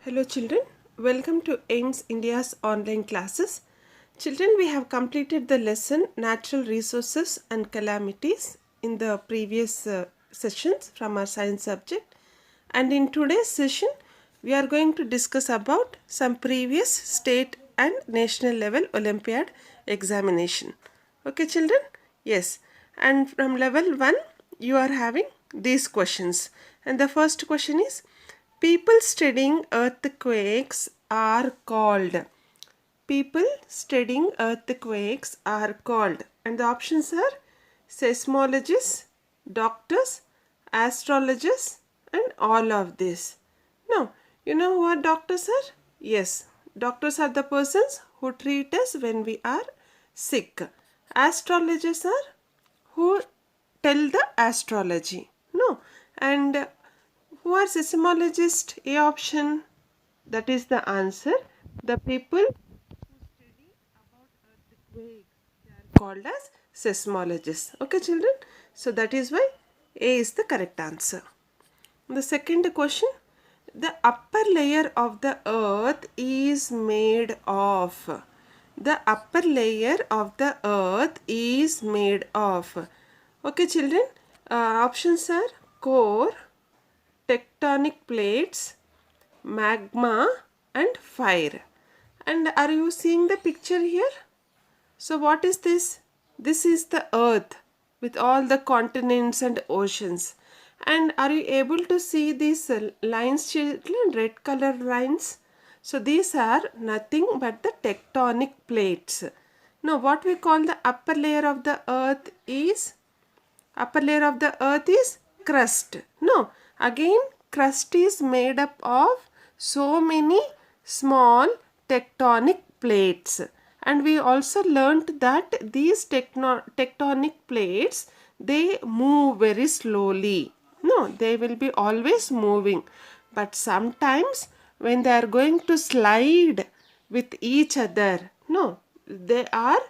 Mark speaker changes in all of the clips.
Speaker 1: Hello children, welcome to AIMS India's online classes. Children, we have completed the lesson Natural Resources and Calamities in the previous sessions from our science subject, and in today's session we are going to discuss about some previous state and national level Olympiad examination. Okay children? Yes, and from level 1 you are having these questions, and the first question is, people studying earthquakes are called. People studying earthquakes are called. And the options are seismologists, doctors, astrologers, and all of this. Now, you know what doctors are? Yes, doctors are the persons who treat us when we are sick. Astrologers are who tell the astrology. No, and who are seismologists? A option. That is the answer. The people who study about earthquakes, they are called as seismologists. Okay, children. So that is why A is the correct answer. The second question. The upper layer of the earth is made of. The upper layer of the earth is made of. Okay, children. Options are core, tectonic plates, magma, and fire. And are you seeing the picture here? So what is this? This is the earth with all the continents and oceans. And are you able to see these lines, children, red color lines? So these are nothing but the tectonic plates. Now what we call the upper layer of the earth is crust. No, again crust is made up of so many small tectonic plates, and we also learnt that these tectonic plates, they move very slowly. No, they will be always moving, but sometimes when they are going to slide with each other, no, they are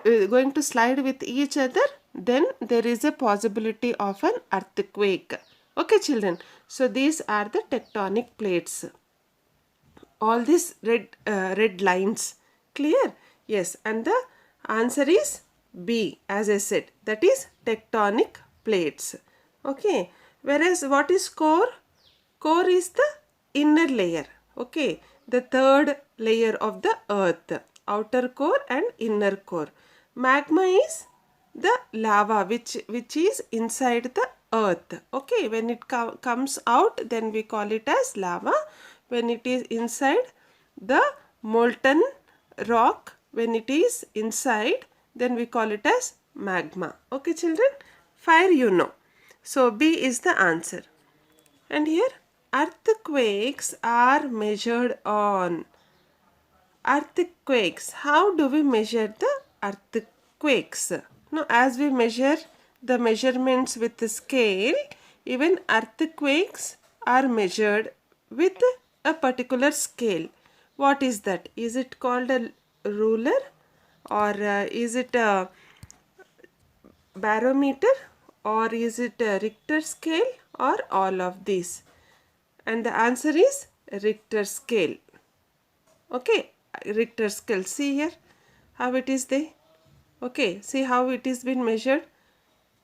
Speaker 1: going to slide with each other, then there is a possibility of an earthquake. Okay children, so these are the tectonic plates, all these red lines. Clear? Yes, and the answer is B, as I said, that is tectonic plates. Okay, whereas what is core? Core is the inner layer. Okay, the third layer of the earth, outer core and inner core. Magma is the lava which is inside the earth. Okay, when it comes out, then we call it as lava. When it is inside, the molten rock, when it is inside, then we call it as magma. Okay children, fire you know. So B is the answer. And here, earthquakes are measured on. Earthquakes, how do we measure the earthquakes? Now, as we measure the measurements with the scale, even earthquakes are measured with a particular scale. What is that? Is it called a ruler, or is it a barometer, or is it a Richter scale, or all of these? And the answer is Richter scale. Okay, Richter scale. See here how it is there. Okay, see how it is been measured.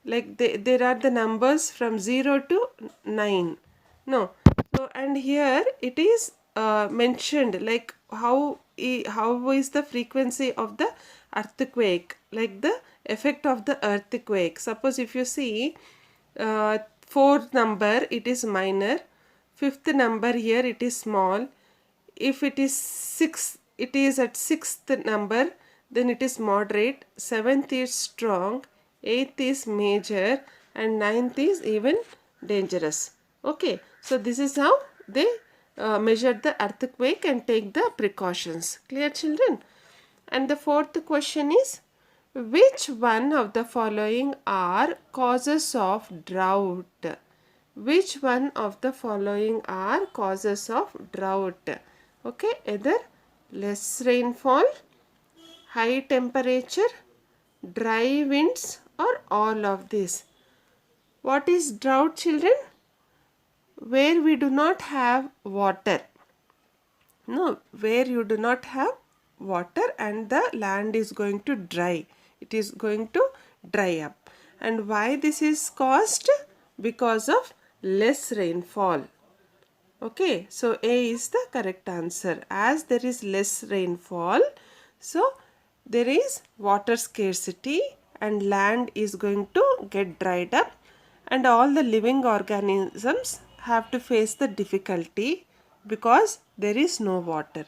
Speaker 1: Like there are the numbers from 0 to 9. No, so and here it is mentioned like how is the frequency of the earthquake, like the effect of the earthquake. Suppose if you see fourth number, it is minor. Fifth number here, it is small. If it is 6, it is at sixth number, then it is moderate. Seventh is strong. Eighth is major, and ninth is even dangerous. Okay, so this is how they measure the earthquake and take the precautions. Clear children? And the fourth question is, which one of the following are causes of drought? Which one of the following are causes of drought? Okay, either less rainfall, high temperature, dry winds, or all of this. What is drought children? Where we do not have water. No, where you do not have water and the land is going to dry. It is going to dry up. And why this is caused? Because of less rainfall. Okay, so A is the correct answer. As there is less rainfall, so there is water scarcity and land is going to get dried up, and all the living organisms have to face the difficulty because there is no water.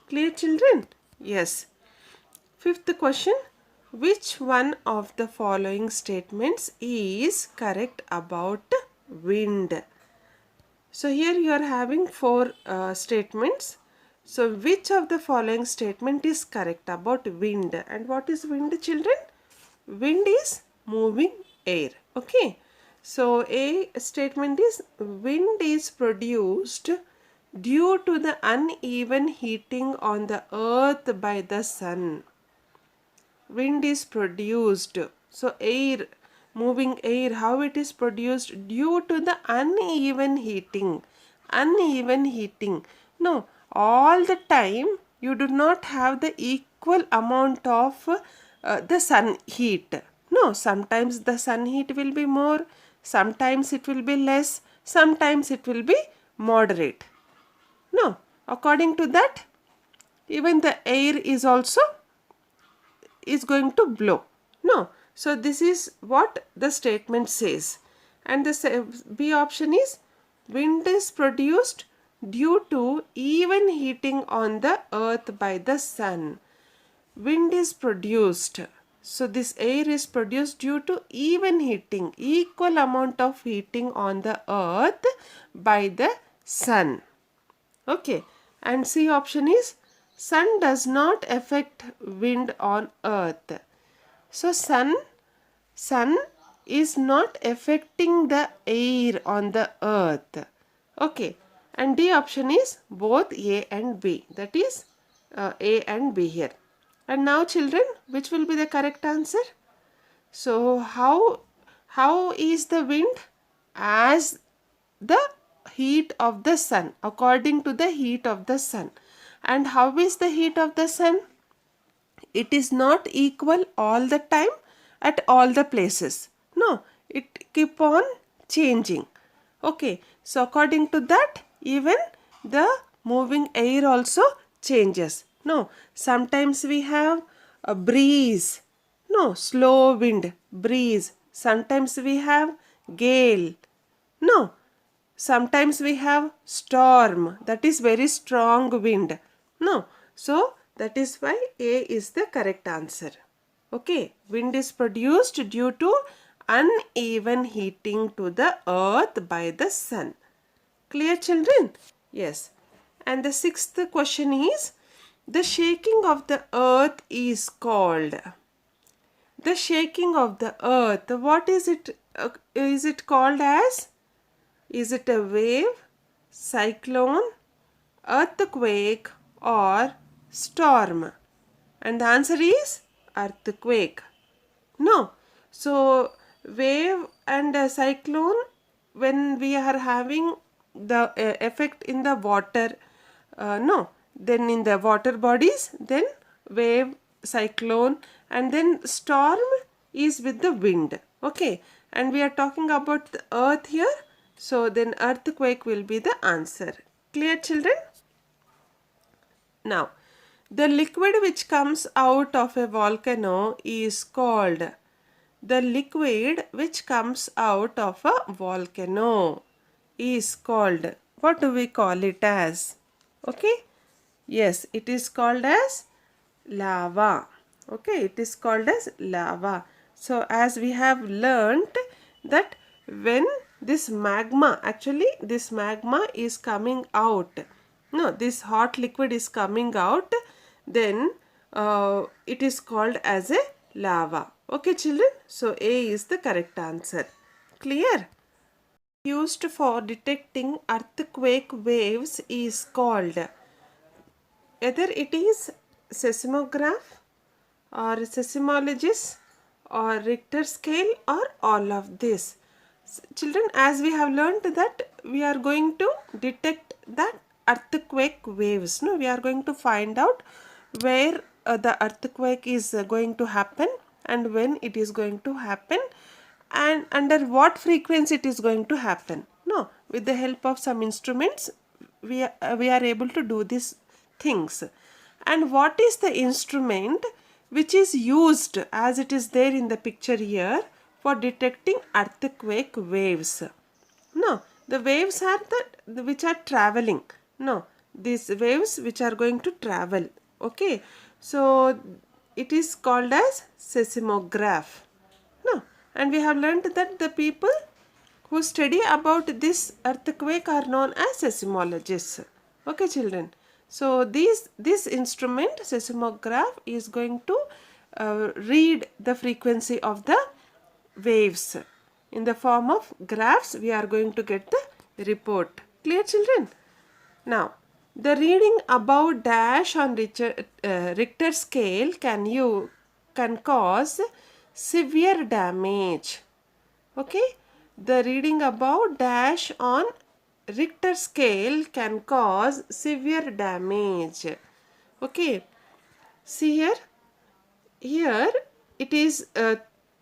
Speaker 1: Clear, children? Yes. Fifth question. Which one of the following statements is correct about wind? So here you are having four statements. So which of the following statement is correct about wind? And what is wind, children? Wind is moving air. Okay. So A statement is wind is produced due to the uneven heating on the earth by the sun. Wind is produced. So air, moving air, how it is produced? Due to the uneven heating. Uneven heating. No, all the time you do not have the equal amount of the sun heat. No, sometimes the sun heat will be more, sometimes it will be less, sometimes it will be moderate. No, according to that, even the air is also is going to blow. No, so this is what the statement says. And the B option is wind is produced due to even heating on the earth by the sun. Wind is produced. So this air is produced due to even heating, equal amount of heating on the earth by the sun. Okay, and C option is sun does not affect wind on earth. So sun is not affecting the air on the earth. Okay, and D option is both A and B. That is A and B here. And now children, which will be the correct answer? So how is the wind? As the heat of the sun, according to the heat of the sun. And how is the heat of the sun? It is not equal all the time at all the places. No, it keep on changing. Okay, so according to that, even the moving air also changes. No, sometimes we have a breeze. No, slow wind, breeze. Sometimes we have gale. No, sometimes we have storm, that is very strong wind. No, so that is why A is the correct answer. Okay, wind is produced due to uneven heating to the earth by the sun. Clear, children? Yes. And the sixth question is, the shaking of the earth is called. The shaking of the earth, what is it? Is it called as? Is it a wave, cyclone, earthquake or storm? And the answer is earthquake. No. So wave and a cyclone, when we are having the effect in the water, no, then in the water bodies, then wave, cyclone, and then storm is with the wind. Okay, and we are talking about the earth here, so then earthquake will be the answer. Clear, children? Now, the liquid which comes out of a volcano is called. The liquid which comes out of a volcano is called. What do we call it as? Okay? Yes, it is called as lava. Okay, it is called as lava. So as we have learnt that when this magma, actually this magma is coming out, no, this hot liquid is coming out, then it is called as a lava. Okay, children, so A is the correct answer. Clear? Used for detecting earthquake waves is called. Either it is seismograph or seismologist or Richter scale or all of this. Children, as we have learned that we are going to detect that earthquake waves. No, we are going to find out where the earthquake is going to happen and when it is going to happen and under what frequency it is going to happen. No, with the help of some instruments we are able to do these things. And what is the instrument which is used as it is there in the picture here for detecting earthquake waves? No, the waves are the which are traveling. No, these waves which are going to travel. Okay, so it is called as seismograph. No, and we have learned that the people who study about this earthquake are known as seismologists. Okay, children. So this instrument seismograph is going to read the frequency of the waves. In the form of graphs, we are going to get the report. Clear, children? Now, the reading above dash on Richter scale can cause severe damage. Okay, the reading above dash on Richter scale can cause severe damage. Okay, see here it is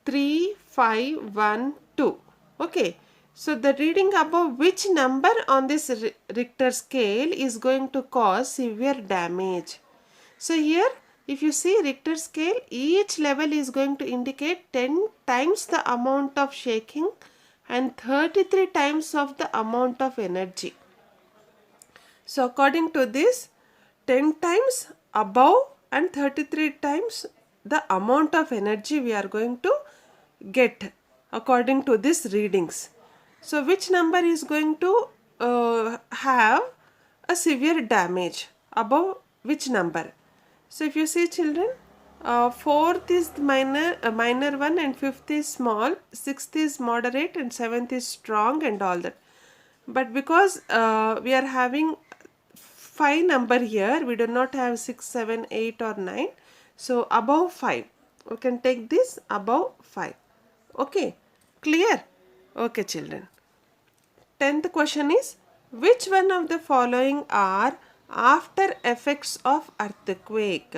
Speaker 1: 3, 5, 1, 2. Okay, so the reading above which number on this Richter scale is going to cause severe damage? So here if you see Richter scale, each level is going to indicate 10 times the amount of shaking and 33 times of the amount of energy. So according to this, 10 times above and 33 times the amount of energy we are going to get according to these readings. So which number is going to have a severe damage? Above which number? So if you see, children, fourth is minor one and fifth is small, sixth is moderate and seventh is strong and all that. But because we are having 5 number here, we do not have 6, 7, 8 or 9. So above 5, we can take this above 5. Okay, clear? Okay, children. 10th question is, which one of the following are after effects of earthquake?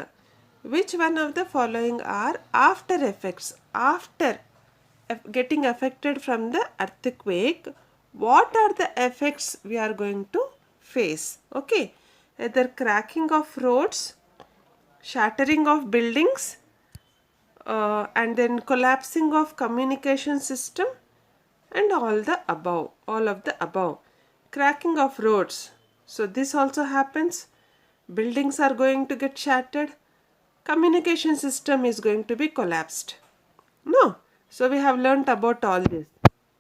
Speaker 1: Which one of the following are after effects? After getting affected from the earthquake, what are the effects we are going to face? Okay, either cracking of roads, shattering of buildings, and then collapsing of communication system, and all of the above. Cracking of roads, so this also happens. Buildings are going to get shattered. Communication system is going to be collapsed. No, so we have learnt about all this.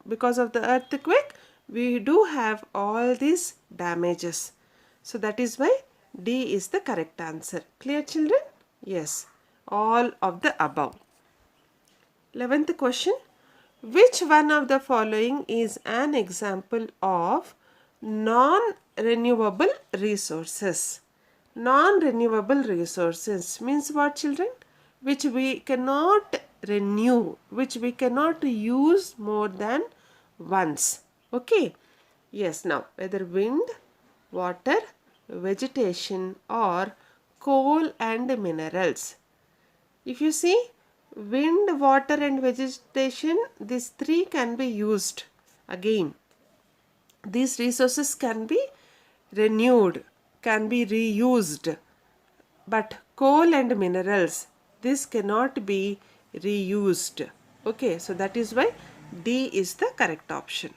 Speaker 1: Because of the earthquake, we do have all these damages. So that is why D is the correct answer. Clear, children? Yes, all of the above. 11th question. Which one of the following is an example of non-renewable resources? Non-renewable resources means what, children? Which we cannot renew, which we cannot use more than once. Okay? Yes, now whether wind, water, vegetation or coal and minerals. If you see, wind, water and vegetation, these three can be used again. These resources can be renewed, can be reused. But coal and minerals, this cannot be reused. Okay, so that is why D is the correct option.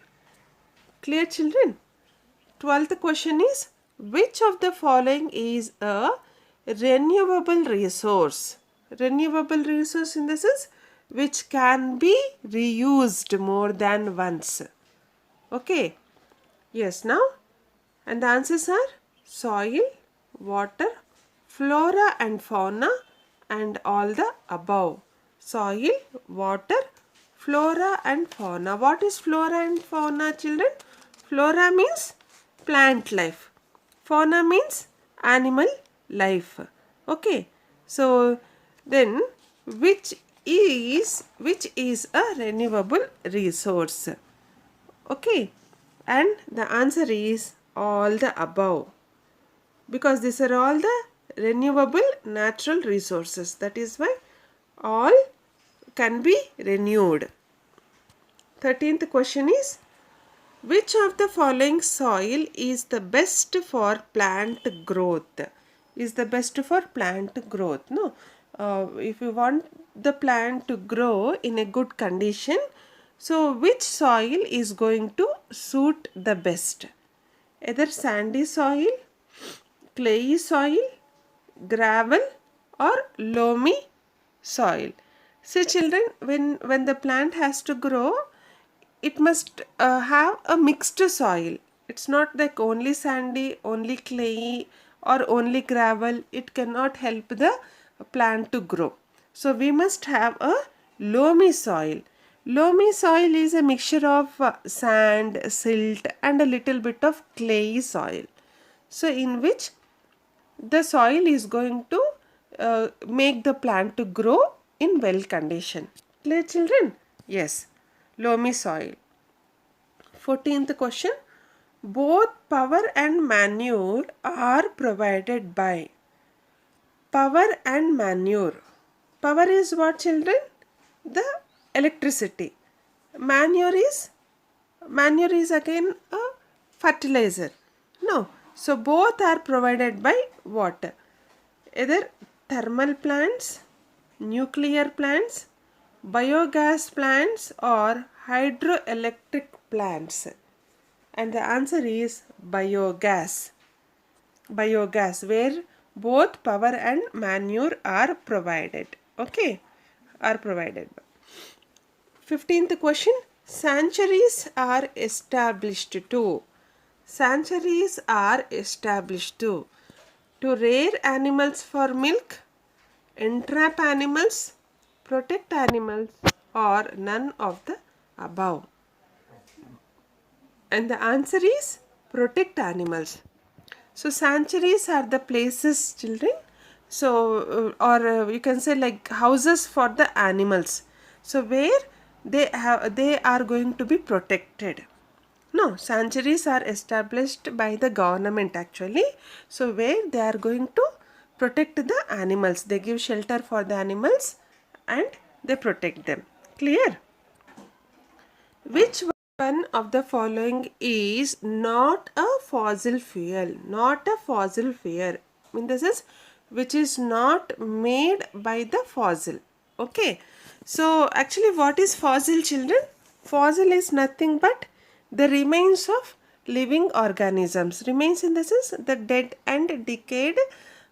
Speaker 1: Clear, children? 12th question is, which of the following is a renewable resource? Renewable resource in the sense which can be reused more than once. Okay. Yes, now, and the answers are soil, water, flora and fauna and all the above. Soil, water, flora and fauna. What is flora and fauna, children? Flora means plant life. Fauna means animal life. Okay. So then which is a renewable resource? Okay. And the answer is all the above. because these are all the renewable natural resources. That is why all can be renewed. 13th question is, which of the following soil is the best for plant growth? Is the best for plant growth? No. If you want the plant to grow in a good condition, so which soil is going to suit the best? Either sandy soil, clayey soil, gravel or loamy soil. So children, when the plant has to grow, it must have a mixed soil. It's not like only sandy, only clayey or only gravel. It cannot help the plant to grow. So we must have a loamy soil. Loamy soil is a mixture of sand, silt and a little bit of clayey soil. So in which the soil is going to make the plant to grow in well condition. Clear children? Yes, loamy soil. 14th question. Both power and manure are provided by. Power and manure. Power is what children? The electricity. Manure is again a fertilizer. No. So both are provided by what? Either thermal plants, nuclear plants, biogas plants or hydroelectric plants. And the answer is biogas. Biogas, where both power and manure are provided. Okay, are provided. 15th question. Sanctuaries are established to. Sanctuaries are established to rear animals for milk, entrap animals, protect animals or none of the above. And the answer is protect animals. So sanctuaries are the places children. So you can say like houses for the animals. So where they are going to be protected. No, sanctuaries are established by the government actually. So where they are going to protect the animals. They give shelter for the animals and they protect them. Clear? Which one of the following is not a fossil fuel? Not a fossil fuel. In this is which is not made by the fossil. Okay. So actually what is fossil children? Fossil is nothing but the remains of living organisms. Remains in the sense the dead and decayed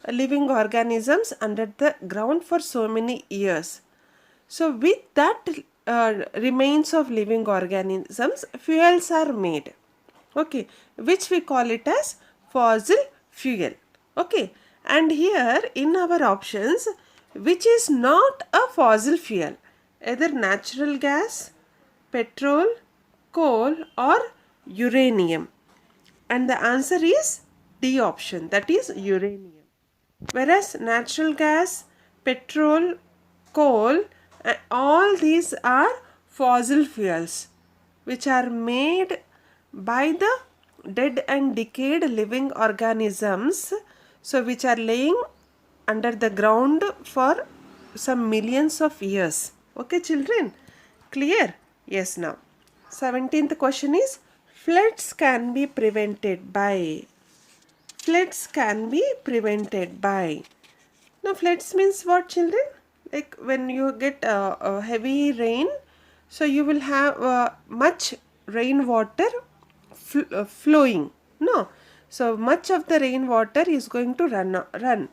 Speaker 1: living organisms under the ground for so many years. So with that remains of living organisms, fuels are made. Okay, which we call it as fossil fuel. Okay, and here in our options, which is not a fossil fuel, either natural gas, petrol, coal or uranium. And the answer is D option, that is uranium. Whereas natural gas, petrol, coal, all these are fossil fuels which are made by the dead and decayed living organisms, so which are laying under the ground for some millions of years. Okay children, clear? Yes. Now 17th question is, floods can be prevented by. Floods can be prevented by. Now floods means what children? Like when you get a heavy rain, so you will have much rainwater flowing. No, so much of the rainwater is going to run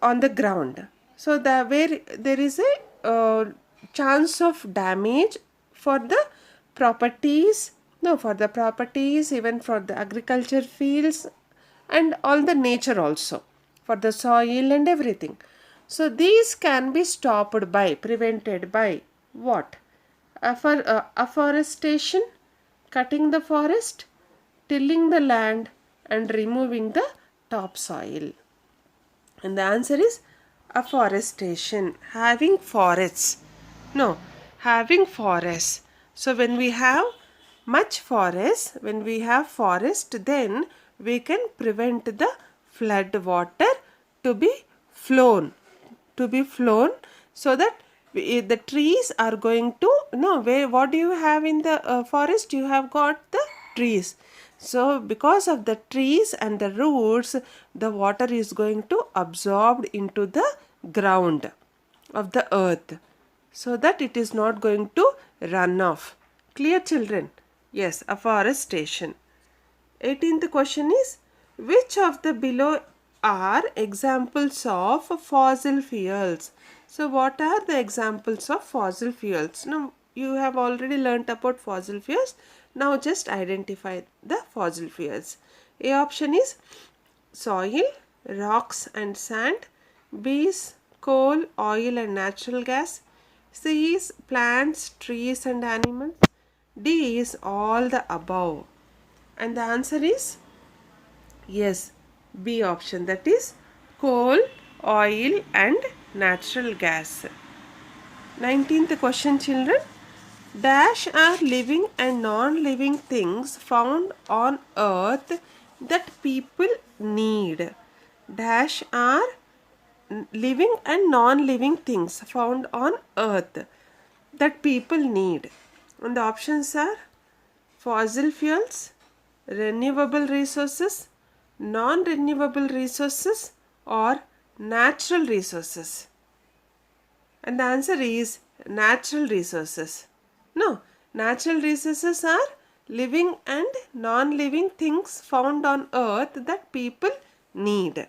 Speaker 1: on the ground. So where there is a chance of damage for the properties, even for the agriculture fields and all the nature also, for the soil and everything. So these can be stopped by, prevented by what? Afforestation, cutting the forest, tilling the land and removing the topsoil. And the answer is afforestation, having forests. No, having forests. So when we have much forest, then we can prevent the flood water to be flown, so that the trees are going to, no, where, what do you have in the forest? You have got the trees. So because of the trees and the roots, the water is going to absorbed into the ground of the earth, so that it is not going to run off. Clear, children? Yes, afforestation. 18th question is, which of the below are examples of fossil fuels? So what are the examples of fossil fuels? Now you have already learnt about fossil fuels. Now just identify the fossil fuels. A option is soil, rocks and sand. B is coal, oil and natural gas. C is plants, trees and animals. D is all the above. And the answer is yes, B option, that is coal, oil and natural gas. 19th question, children. Dash are living and non-living things found on earth that people need. Dash are living and non-living things found on earth that people need. And the options are fossil fuels, renewable resources, non-renewable resources or natural resources. And the answer is natural resources. No, natural resources are living and non-living things found on earth that people need.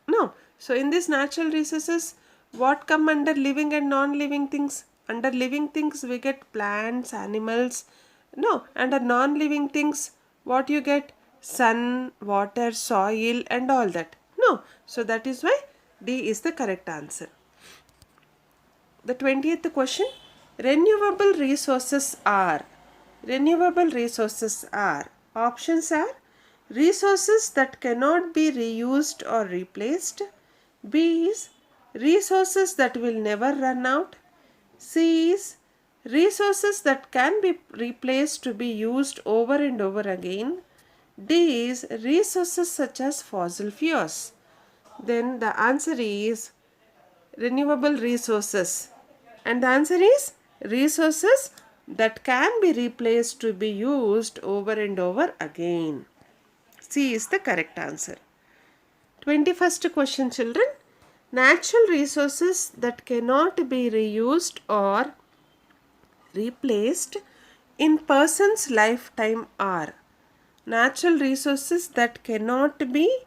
Speaker 1: No, so in this natural resources, what come under living and non-living things? Under living things we get plants, animals. No, under non-living things, what you get? Sun, water, soil and all that. No, so that is why D is the correct answer. The 20th question, renewable resources are. Renewable resources are. Options are resources that cannot be reused or replaced. B is resources that will never run out. C is resources that can be replaced to be used over and over again. D is resources such as fossil fuels. Then the answer is renewable resources. And the answer is resources that can be replaced to be used over and over again. C is the correct answer. 21st question, children. Natural resources that cannot be reused or replaced in person's lifetime are. Natural resources that cannot be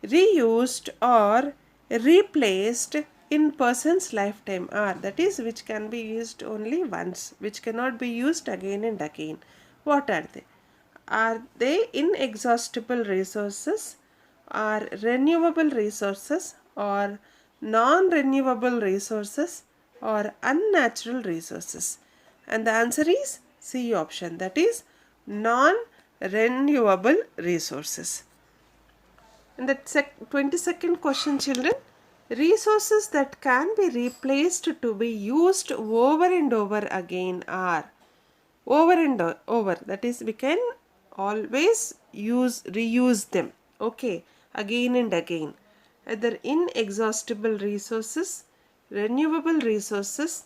Speaker 1: reused or replaced in person's lifetime are, that is, which can be used only once, which cannot be used again and again. What are they? Are they inexhaustible resources, or renewable resources, or non-renewable resources, or unnatural resources? And the answer is C option, that is non-renewable resources. And the 22nd question, children. Resources that can be replaced to be used over and over again are. Over and over, that is, we can always reuse them, okay, again and again. Either inexhaustible resources, renewable resources,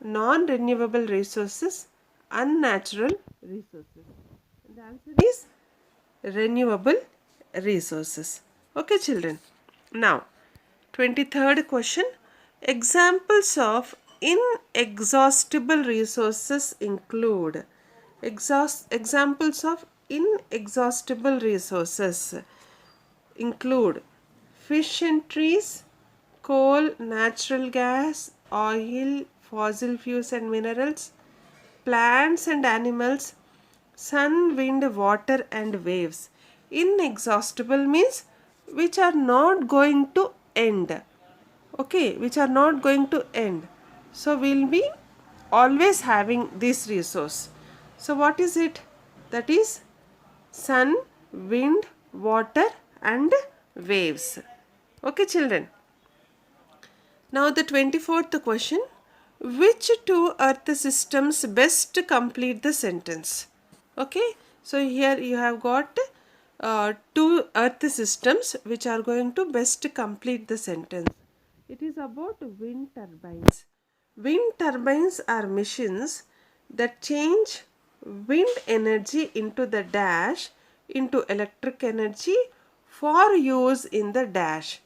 Speaker 1: non-renewable resources, unnatural resources. And the answer is renewable resources. Okay, children. Now, 23rd question. Examples of inexhaustible resources include. Examples of inexhaustible resources include fish and trees, coal, natural gas, oil, fossil fuels and minerals, plants and animals, sun, wind, water and waves. Inexhaustible means which are not going to end. Okay, which are not going to end. So we'll be always having this resource. So what is it? That is sun, wind, water and waves. Okay, children. Now the 24th question. Which two earth systems best complete the sentence? Okay, so here you have got two earth systems which are going to best complete the sentence. It is about wind turbines. Wind turbines are machines that change wind energy into the dash into electric energy for use in the dash.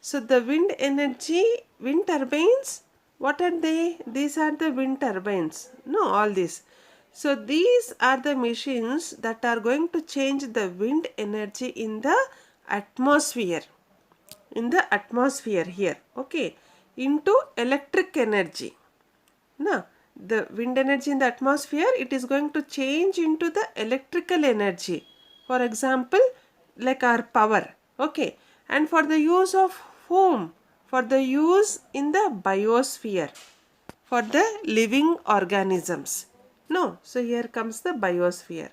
Speaker 1: So the wind energy, wind turbines, what are they? These are the wind turbines. No, all these. So these are the machines that are going to change the wind energy in the atmosphere. In the atmosphere here, okay, into electric energy. Now, the wind energy in the atmosphere, it is going to change into the electrical energy. For example, like our power, okay. And for the use of whom? For the use in the biosphere, for the living organisms. No, so here comes the biosphere.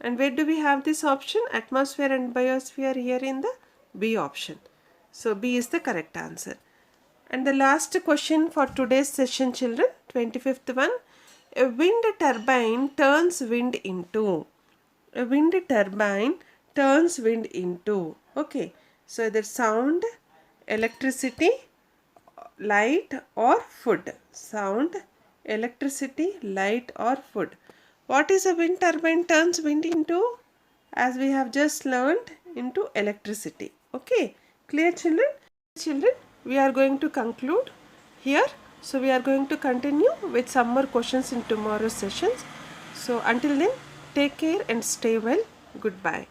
Speaker 1: And where do we have this option? Atmosphere and biosphere here in the B option. So B is the correct answer. And the last question for today's session, children, 25th one. A wind turbine turns wind into. A wind turbine turns wind into. Okay. So either sound, electricity, light or food. Sound, electricity, light or food. What is a wind turbine turns wind into? As we have just learned, into electricity. Okay. Clear, children? Children, we are going to conclude here. So we are going to continue with some more questions in tomorrow's sessions. So until then, take care and stay well. Goodbye.